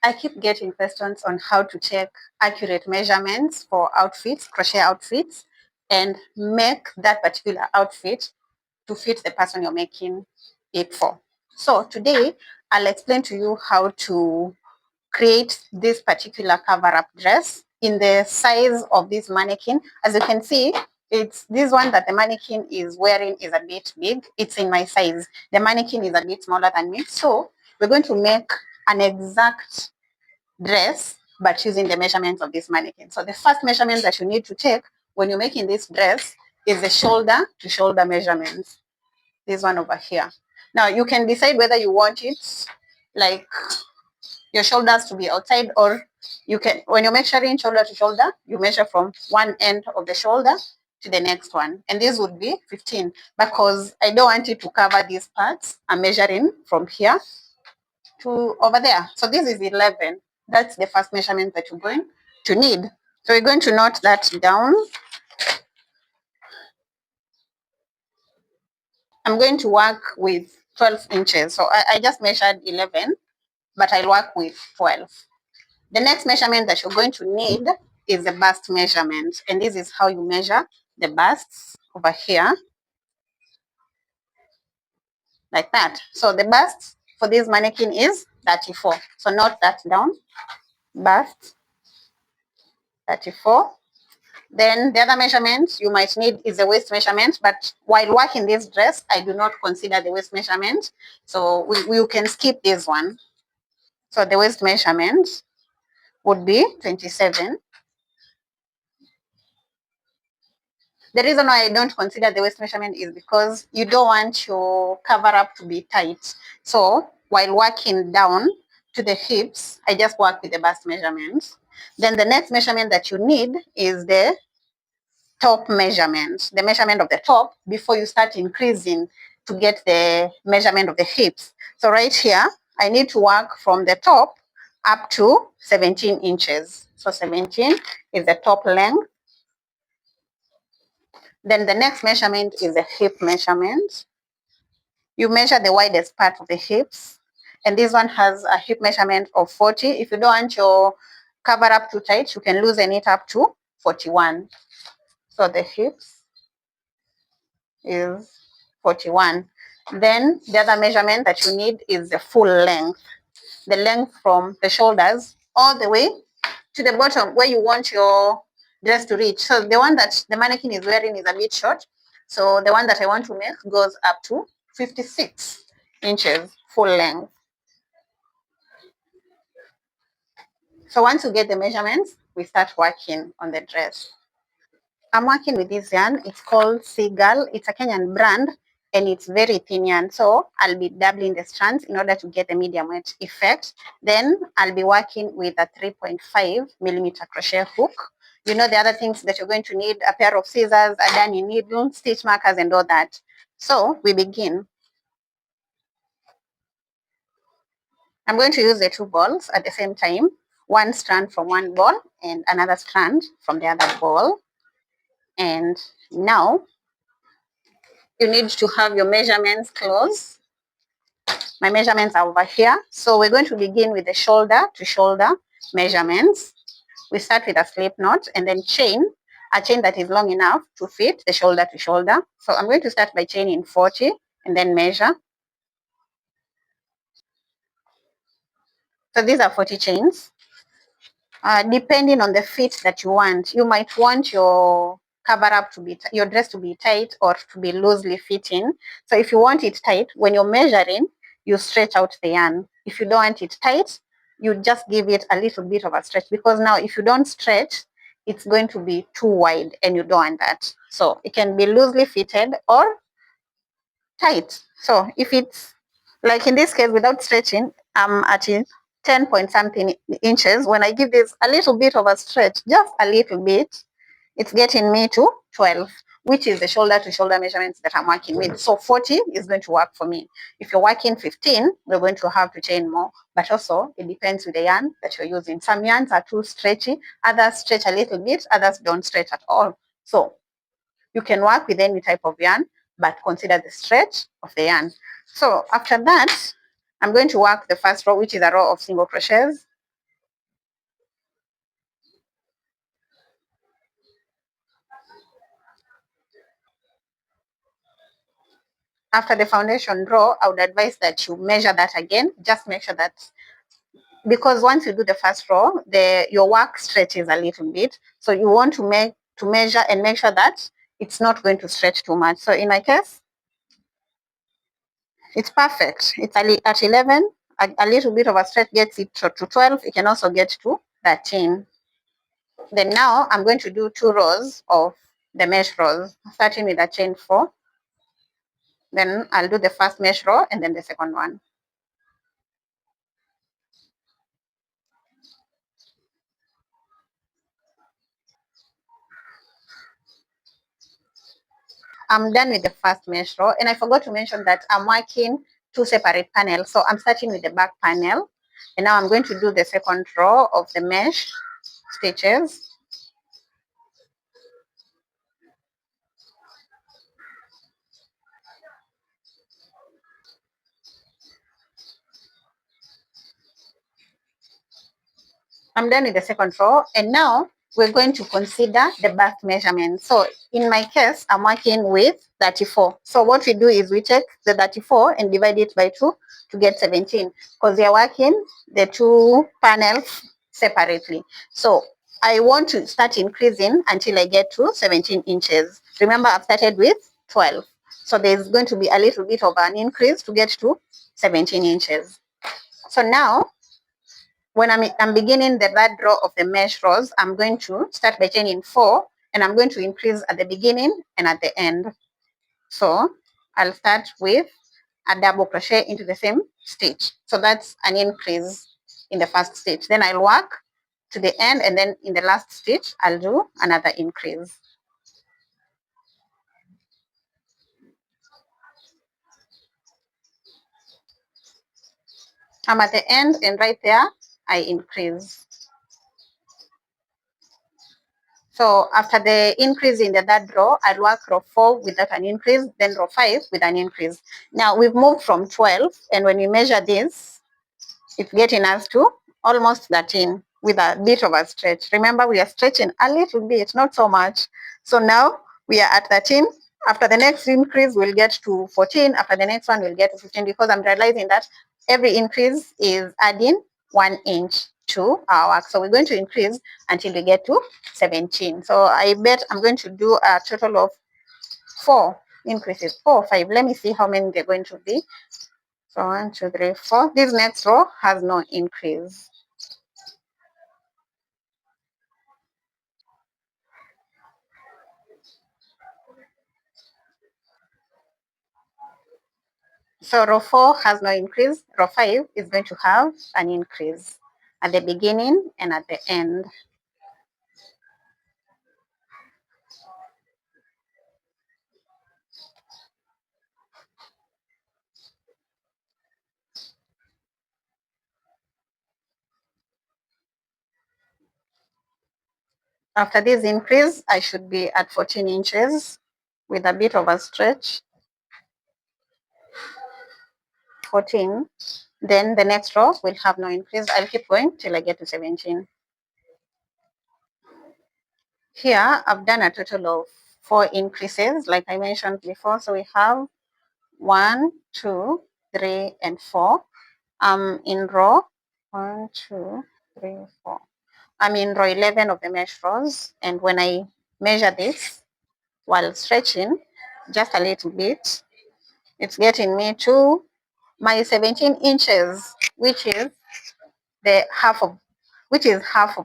I keep getting questions on how to check accurate measurements for outfits, crochet outfits, and make that particular outfit to fit the person you're making it for. So today, I'll explain to you how to create this particular cover-up dress in the size of this mannequin. As you can see, it's this one that the mannequin is wearing is a bit big. It's in my size. The mannequin is a bit smaller than me. So we're going to make an exact dress, but using the measurements of this mannequin. So the first measurement that you need to take when you're making this dress is the shoulder to shoulder measurements. This one over here. Now you can decide whether you want it like your shoulders to be outside, or you can, when you're measuring shoulder to shoulder, you measure from one end of the shoulder to the next one. And this would be 15 because I don't want it to cover these parts. I'm measuring from here to over there. So this is 11. That's the first measurement that you're going to need. So we're going to note that down. I'm going to work with 12 inches. So I just measured 11, but I'll work with 12. The next measurement that you're going to need is the bust measurement. And this is how you measure the busts over here, like that. So the bust for this mannequin is 34. So note that down, bust 34. Then the other measurement you might need is the waist measurement, but while working this dress, I do not consider the waist measurement. So we can skip this one. So the waist measurement would be 27. The reason why I don't consider the waist measurement is because you don't want your cover up to be tight. So while working down to the hips, I just work with the bust measurements. Then the next measurement that you need is the top measurement, the measurement of the top before you start increasing to get the measurement of the hips. So right here, I need to work from the top up to 17 inches. So 17 is the top length. Then the next measurement is the hip measurement. You measure the widest part of the hips. And this one has a hip measurement of 40. If you don't want your cover up too tight, you can loosen it up to 41. So the hips is 41. Then the other measurement that you need is the full length. The length from the shoulders all the way to the bottom where you want your dress to reach. So the one that the mannequin is wearing is a bit short. So the one that I want to make goes up to 56 inches full length. So once you get the measurements, we start working on the dress. I'm working with this yarn. It's called Seagull. It's a Kenyan brand and it's very thin yarn. So I'll be doubling the strands in order to get a medium weight effect. Then I'll be working with a 3.5 millimeter crochet hook. You know the other things that you're going to need, a pair of scissors, a darning needle, stitch markers, and all that. So we begin. I'm going to use the two balls at the same time, one strand from one ball and another strand from the other ball. And now you need to have your measurements close. My measurements are over here. So we're going to begin with the shoulder to shoulder measurements. We start with a slip knot and then chain, a chain that is long enough to fit the shoulder to shoulder. So I'm going to start by chaining 40 and then measure. So these are 40 chains. Depending on the fit that you want, you might want your cover up to be your dress to be tight or to be loosely fitting. So if you want it tight, when you're measuring, you stretch out the yarn. If you don't want it tight, you just give it a little bit of a stretch, because now if you don't stretch, it's going to be too wide and you don't want that. So it can be loosely fitted or tight. So if it's like in this case without stretching, I'm at 10 point something inches. When I give this a little bit of a stretch, just a little bit, it's getting me to 12, which is the shoulder to shoulder measurements that I'm working with. So 40 is going to work for me. If you're working 15, we're going to have to chain more, but also it depends with the yarn that you're using. Some yarns are too stretchy, others stretch a little bit, others don't stretch at all. So you can work with any type of yarn, but consider the stretch of the yarn. So after that, I'm going to work the first row, which is a row of single crochets. After the foundation row, I would advise that you measure that again. Just make sure that, because once you do the first row, your work stretches a little bit. So you want to measure and make sure that it's not going to stretch too much. So in my case, it's perfect. It's at 11. A little bit of a stretch gets it to 12. It can also get to 13. Then now I'm going to do 2 rows of the mesh rows, starting with a chain 4. Then I'll do the first mesh row and then the second one. I'm done with the first mesh row, and I forgot to mention that I'm working 2 separate panels. So I'm starting with the back panel, and now I'm going to do the second row of the mesh stitches. I'm done with the second row, and now we're going to consider the back measurement. So in my case, I'm working with 34. So what we do is we take the 34 and divide it by 2 to get 17, because we are working the 2 panels separately. So I want to start increasing until I get to 17 inches. Remember, I've started with 12. So there's going to be a little bit of an increase to get to 17 inches. So now, when I'm beginning the third row of the mesh rows, I'm going to start by chaining 4, and I'm going to increase at the beginning and at the end. So I'll start with a double crochet into the same stitch. So that's an increase in the first stitch. Then I'll work to the end, and then in the last stitch, I'll do another increase. I'm at the end, and right there, I increase. So after the increase in the third row, I'll work row 4 without an increase, then row 5 with an increase. Now we've moved from 12, and when we measure this, it's getting us to almost 13 with a bit of a stretch. Remember, we are stretching a little bit, not so much. So now we are at 13. After the next increase, we'll get to 14. After the next one, we'll get to 15, because I'm realizing that every increase is adding 1 inch to our work. So we're going to increase until we get to 17. So I bet I'm going to do a total of 4 increases, 4 or 5. Let me see how many they're going to be. So 1, 2, 3, 4. This next row has no increase. So row 4 has no increase. Row 5 is going to have an increase at the beginning and at the end. After this increase, I should be at 14 inches with a bit of a stretch. 14. Then the next row will have no increase. I'll keep going till I get to 17. Here, I've done a total of 4 increases, like I mentioned before. So we have 1, 2, 3, and 4. In row 1, 2, 3, 4. I'm in row 11 of the mesh rows, and when I measure this while stretching just a little bit, it's getting me to my 17 inches, which is half of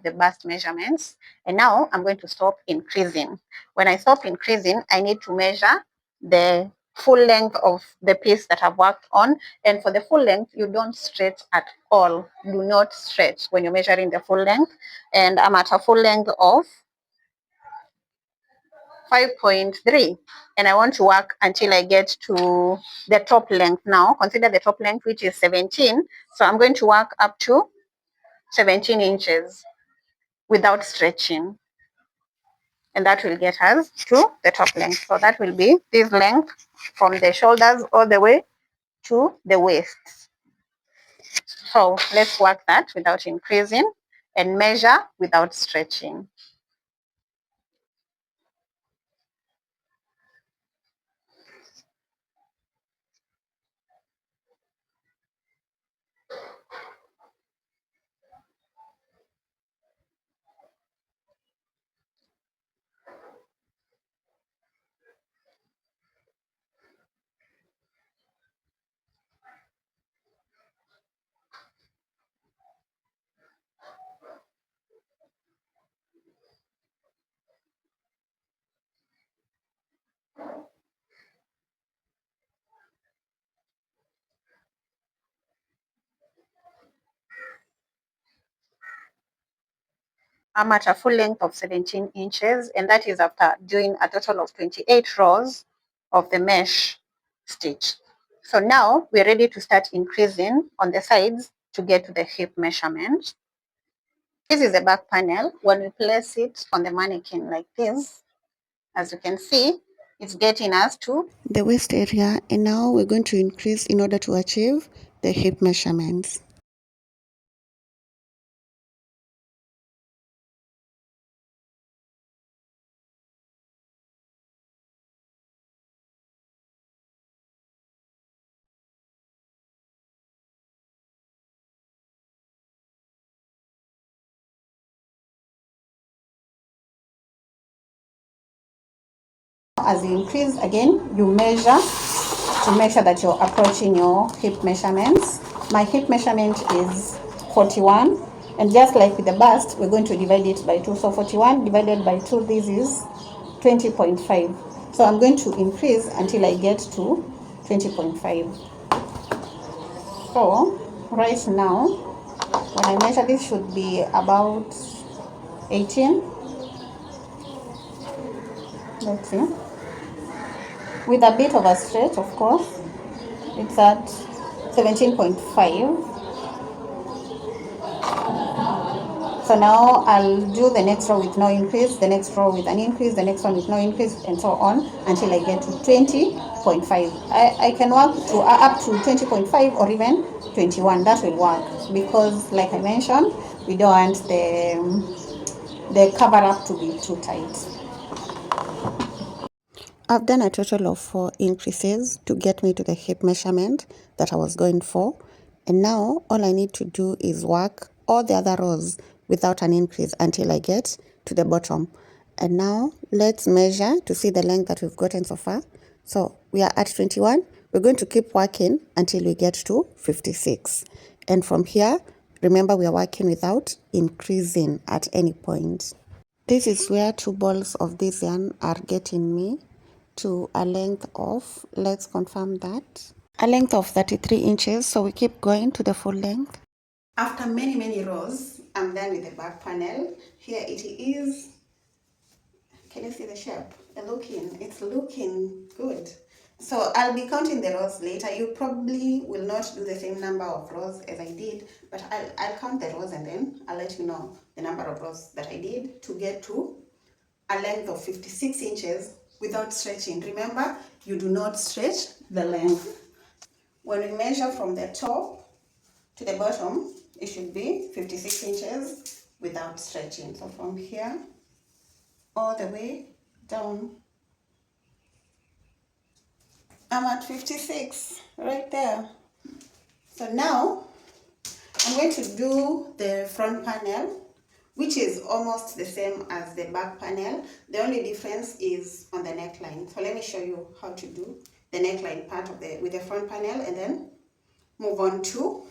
the bust measurements. And now I'm going to stop increasing. When I stop increasing, I need to measure the full length of the piece that I've worked on. And for the full length, you don't stretch at all. Do not stretch when you're measuring the full length. And I'm at a full length of 5.3, and I want to work until I get to the top length. Now consider the top length, which is 17. So I'm going to work up to 17 inches without stretching, and that will get us to the top length. So that will be this length from the shoulders all the way to the waist. So let's work that without increasing and measure without stretching. I'm at a full length of 17 inches, and that is after doing a total of 28 rows of the mesh stitch. So now we're ready to start increasing on the sides to get to the hip measurement. This is the back panel. When we place it on the mannequin like this, as you can see, it's getting us to the waist area, and now we're going to increase in order to achieve the hip measurements. As you increase again, you measure to make sure that you're approaching your hip measurements. My hip measurement is 41, and just like with the bust, we're going to divide it by 2. So 41 divided by 2, this is 20.5. So I'm going to increase until I get to 20.5. So right now, when I measure, this should be about 18. Let's see. With a bit of a stretch, of course, it's at 17.5. So now I'll do the next row with no increase, the next row with an increase, the next one with no increase, and so on until I get to 20.5. I can work to up to 20.5 or even 21. That will work because, like I mentioned, we don't want the cover up to be too tight. I've done a total of 4 increases to get me to the hip measurement that I was going for. And now all I need to do is work all the other rows without an increase until I get to the bottom. And now let's measure to see the length that we've gotten so far. So we are at 21. We're going to keep working until we get to 56. And from here, remember we are working without increasing at any point. This is where 2 balls of this yarn are getting me to a length of, let's confirm that, a length of 33 inches. So we keep going to the full length. After many rows, I'm done with the back panel. Here it is. Can you see the shape? It's looking good. So I'll be counting the rows later. You probably will not do the same number of rows as I did, but I'll count the rows and then I'll let you know the number of rows that I did to get to a length of 56 inches without stretching. Remember, you do not stretch the length. When we measure from the top to the bottom, it should be 56 inches without stretching. So from here all the way down, I'm at 56 right there. So now I'm going to do the front panel, which is almost the same as the back panel. The only difference is on the neckline. So let me show you how to do the neckline part of with the front panel, and then move on to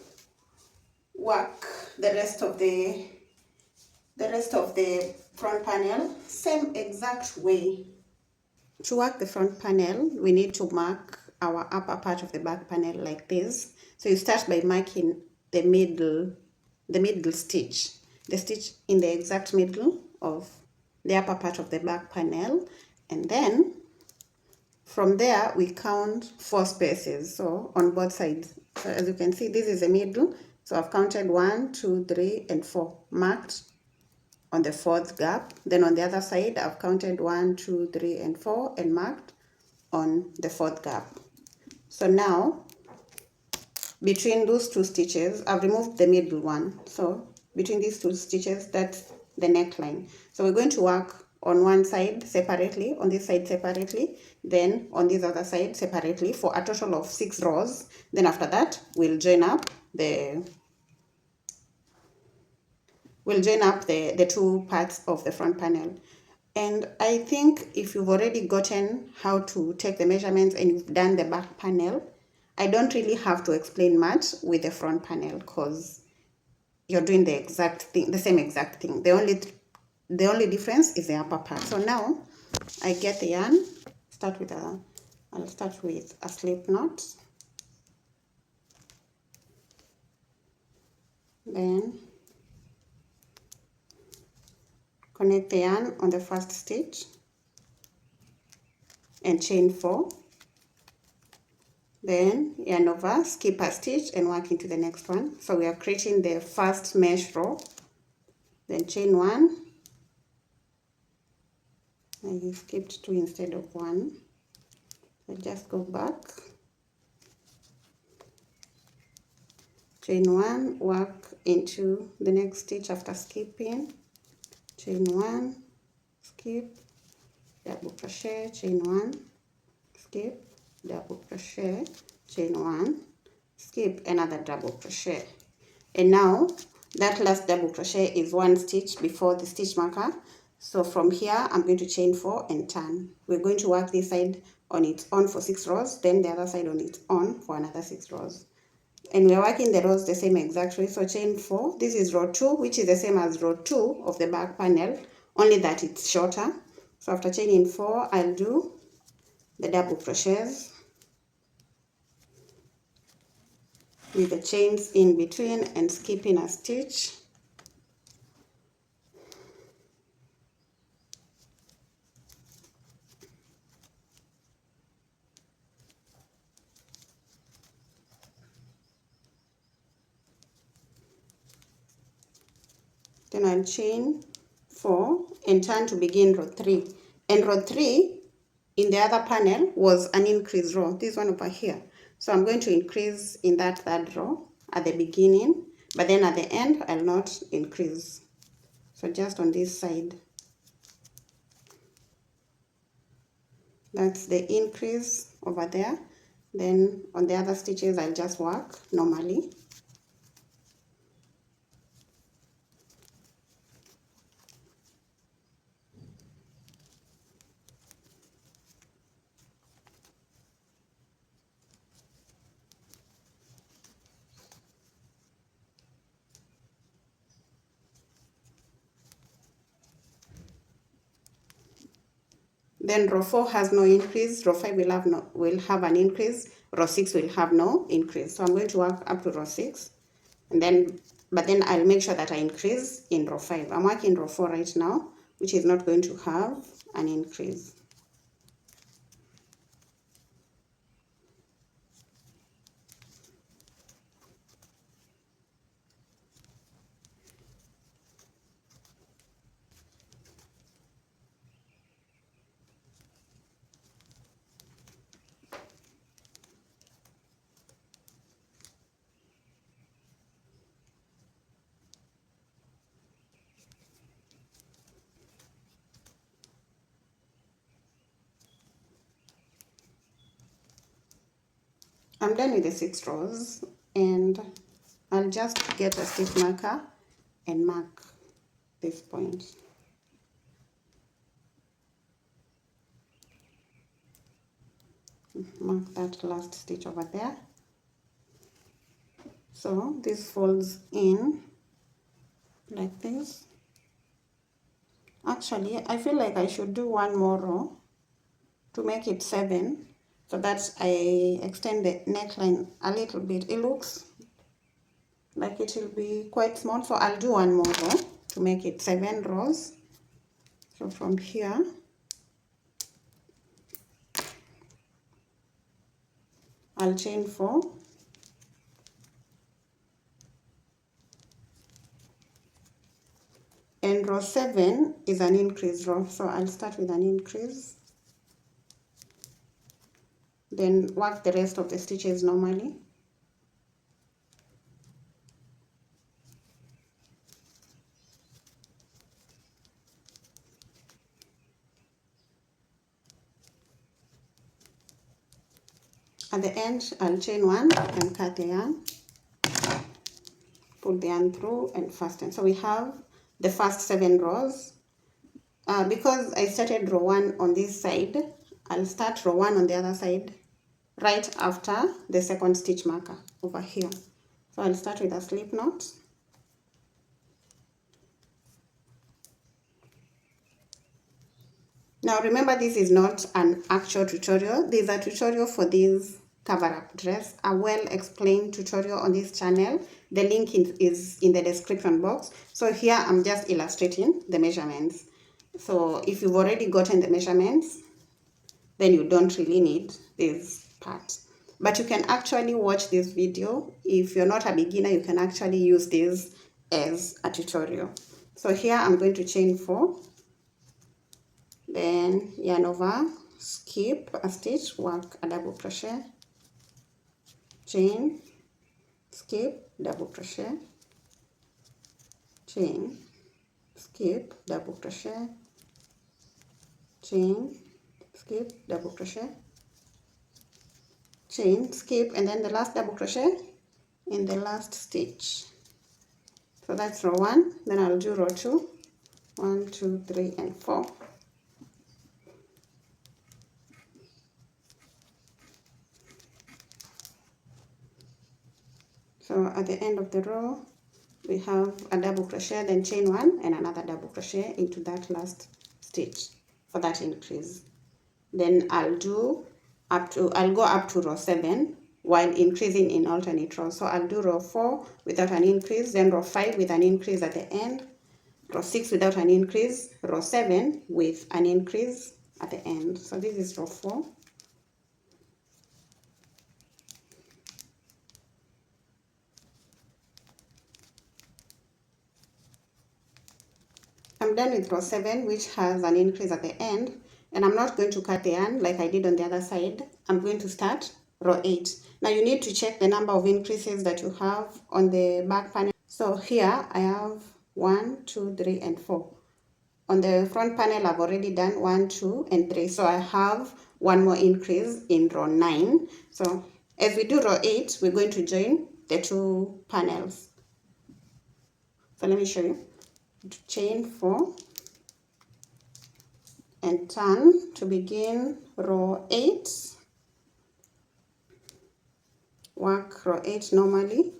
work the rest of the front panel same exact way. To work the front panel, we need to mark our upper part of the back panel like this. So you start by marking the middle stitch, the stitch in the exact middle of the upper part of the back panel, and then from there we count 4 spaces, so on both sides. So as you can see, this is the middle, so I've counted 1, 2, 3, and 4 marked on the 4th gap. Then on the other side, I've counted 1, 2, 3, and 4 and marked on the 4th gap. So now between those 2 stitches, I've removed the middle one. So between these 2 stitches, that's the neckline. So we're going to work on one side separately, on this side separately, then on this other side separately for a total of 6 rows. Then after that, we'll join up the 2 parts of the front panel. And I think if you've already gotten how to take the measurements and you've done the back panel, I don't really have to explain much with the front panel because you're doing the exact thing, the same exact thing. The only difference is the upper part. So now I get the yarn, I'll start with a slip knot. Then connect the yarn on the first stitch and chain 4, then yarn over, skip a stitch and work into the next one. So we are creating the first mesh row, then chain 1, I skipped 2 instead of 1, so just go back, chain 1, work into the next stitch after skipping, chain 1, skip, double crochet, chain 1, skip, double crochet, chain 1, skip, another double crochet. And now that last double crochet is 1 stitch before the stitch marker. So from here I'm going to chain 4 and turn. We're going to work this side on its own for 6 rows, then the other side on its own for another 6 rows. And we're working the rows the same exact way. So chain 4, this is row 2, which is the same as row 2 of the back panel, only that it's shorter. So after chaining 4, I'll do the double crochets with the chains in between and skipping a stitch. Then I'll chain 4 and turn to begin row 3. And row 3 in the other panel was an increase row, this one over here. So I'm going to increase in that third row at the beginning, but then at the end I'll not increase. So just on this side, that's the increase over there. Then on the other stitches I'll just work normally. Then row 4 has no increase, row 5 will have an increase, row 6 will have no increase. So I'm going to work up to row 6, and then but then I'll make sure that I increase in row 5. I'm working row 4 right now, which is not going to have an increase. I'm done with the 6 rows, and I'll just get a stitch marker and mark this point. Mark that last stitch over there. So this folds in like this. Actually, I feel like I should do one more row to make it 7, so that I extend the neckline a little bit. It looks like it will be quite small, so I'll do one more row to make it 7 rows. So from here, I'll chain 4, and row 7 is an increase row, so I'll start with an increase, then work the rest of the stitches normally. At the end, I'll chain 1 and cut the yarn, pull the yarn through and fasten. So we have the first 7 rows. Because I started row 1 on this side, I'll start row 1 on the other side right after the second stitch marker over here. So I'll start with a slip knot. Now remember, this is not an actual tutorial. This is a tutorial for this cover-up dress, a well-explained tutorial on this channel The link is in the description box. So here I'm just illustrating the measurements. So if you've already gotten the measurements, then you don't really need this part. But you can actually watch this video. If you're not a beginner, you can actually use this as a tutorial. So here I'm going to chain 4, then yarn over, skip a stitch, work a double crochet, chain, skip, double crochet, chain, skip, double crochet, chain, skip, double crochet, chain, skip, and then the last double crochet in the last stitch. So that's row 1. Then I'll do row 2, 1, 2, 3, and 4. So at the end of the row, we have a double crochet, then chain 1 and another double crochet into that last stitch for that increase. Then I'll go up to row 7 while increasing in alternate rows. So I'll do row 4 without an increase, then row 5 with an increase at the end, row 6 without an increase, row 7 with an increase at the end. So this is row 4. I'm done with row 7, which has an increase at the end, and I'm not going to cut the yarn like I did on the other side. I'm going to start row 8. Now you need to check the number of increases that you have on the back panel. So here I have 1, 2, 3, and 4. On the front panel I've already done 1, 2, and 3. So I have one more increase in row 9. So as we do row 8, we're going to join the 2 panels. So let me show you. Chain 4 and turn to begin row 8. Work row 8 normally.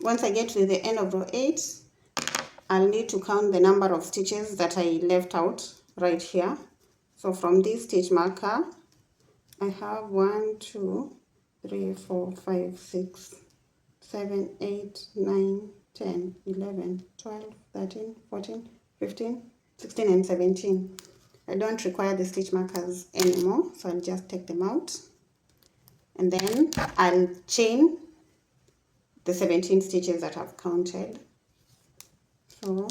Once I get to the end of row 8, I'll need to count the number of stitches that I left out right here. So from this stitch marker, I have 1, 2, 3, 4, 5, 6, 7, 8, 9, 10, 11, 12, 13, 14, 15, 16, and 17. I don't require the stitch markers anymore, so I'll just take them out. And then I'll chain the 17 stitches that I've counted. So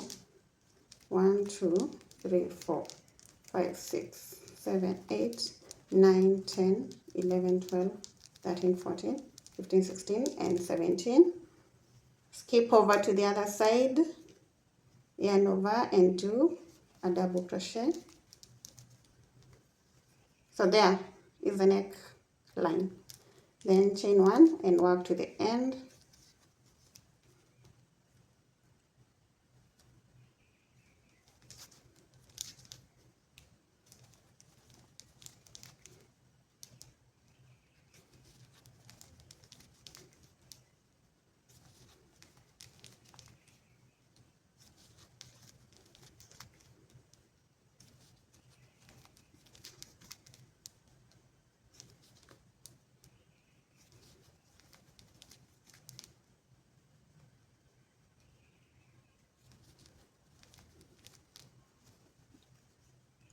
1, 2, 3, 4, 5, 6, 7, 8, 9, 10, 11, 12, 13, 14, 15, 16, and 17. Skip over to the other side, yarn over and do a double crochet. So there is the neck line. Then chain 1 and work to the end.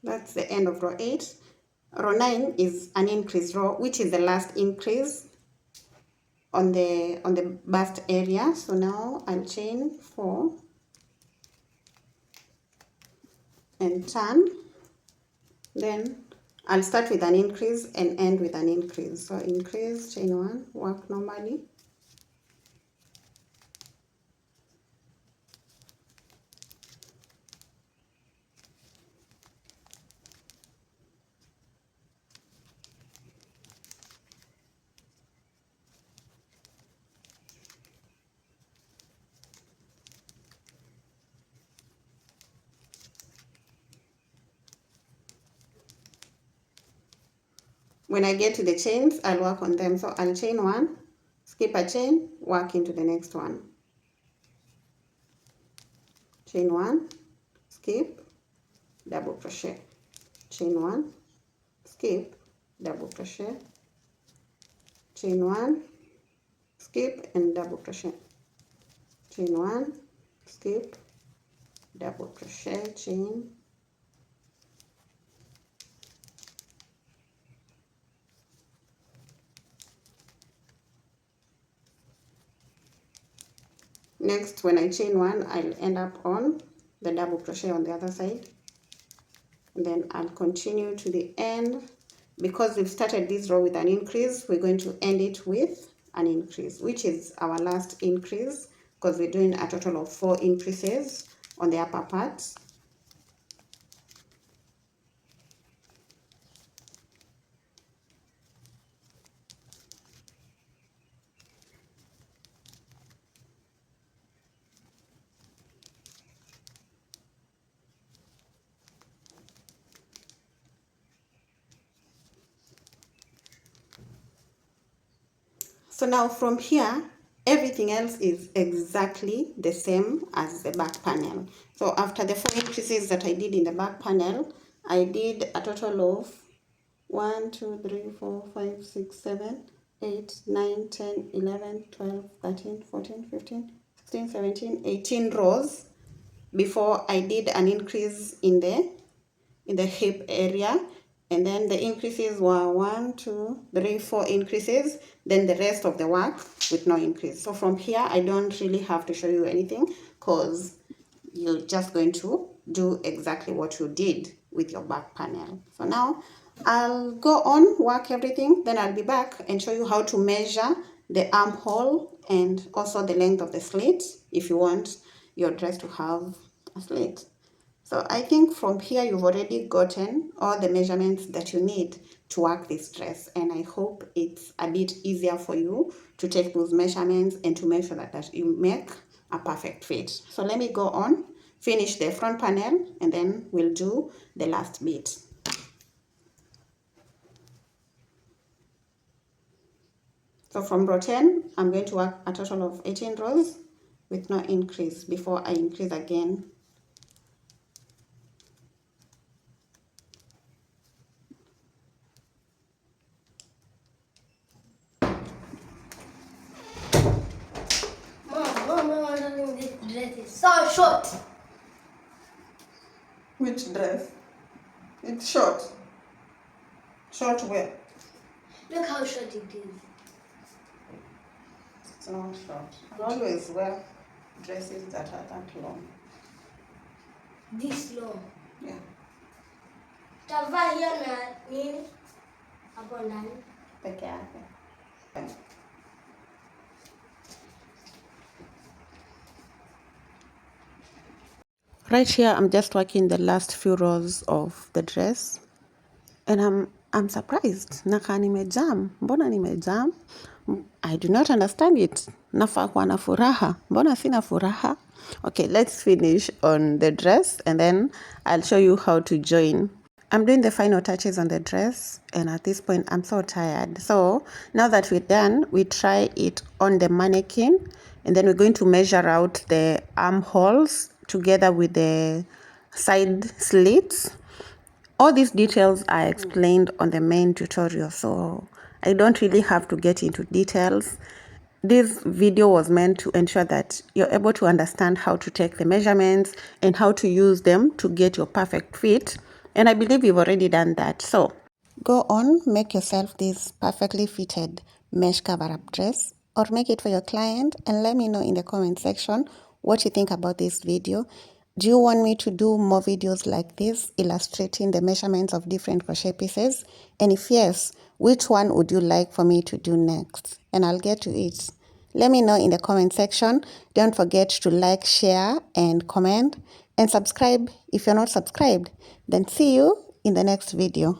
That's the end of row 8. Row 9 is an increase row, which is the last increase on the bust area. So now I'll chain 4 and turn. Then I'll start with an increase and end with an increase. So increase, chain 1, work normally. When I get to the chains, I'll work on them. So I'll chain one, skip a chain, work into the next one. Chain one, skip, double crochet. Chain one, skip, double crochet. Chain one, skip and double crochet. Chain one, skip, double crochet, chain. Next, when I chain one, I'll end up on the double crochet on the other side. And then I'll continue to the end. Because we've started this row with an increase, we're going to end it with an increase, which is our last increase, because we're doing a total of 4 increases on the upper part. So now from here, everything else is exactly the same as the back panel. So after the 4 increases that I did in the back panel, I did a total of 1, 2, 3, 4, 5, 6, 7, 8, 9, 10, 11, 12, 13, 14, 15, 16, 17, 18 rows before I did an increase in the hip area. And then the increases were 1, 2, 3, 4 increases, then the rest of the work with no increase. So from here, I don't really have to show you anything, because you're just going to do exactly what you did with your back panel. So now I'll go on, work everything, then I'll be back and show you how to measure the armhole and also the length of the slit if you want your dress to have a slit. So I think from here you've already gotten all the measurements that you need to work this dress, and I hope it's a bit easier for you to take those measurements and to make sure that you make a perfect fit. So let me go on, finish the front panel, and then we'll do the last bit. So from row 10, I'm going to work a total of 18 rows with no increase before I increase again. This dress is so short. Which dress? It's short. Short where? Look how short it is. It's not short. I always wear dresses that are that long. This long. Yeah. Tavaa hiyo na nini? Hapo ndani. Peke yake. Right here, I'm just working the last few rows of the dress, and I'm surprised. Nakaa nimejam. Mbona nimejam? I do not understand it. Nafaa kuwa na furaha. Mbona sina furaha? Okay, let's finish on the dress, and then I'll show you how to join. I'm doing the final touches on the dress, and at this point I'm so tired. So now that we're done, we try it on the mannequin, and then we're going to measure out the armholes together with the side slits. All these details are explained on the main tutorial, so I don't really have to get into details. This video was meant to ensure that you're able to understand how to take the measurements and how to use them to get your perfect fit. And I believe you've already done that. So go on, make yourself this perfectly fitted mesh cover-up dress, or make it for your client, and let me know in the comment section what you think about this video. Do you want me to do more videos like this, illustrating the measurements of different crochet pieces? And if yes, which one would you like for me to do next? And I'll get to it. Let me know in the comment section. Don't forget to like, share, and comment, and subscribe if you're not subscribed. Then see you in the next video.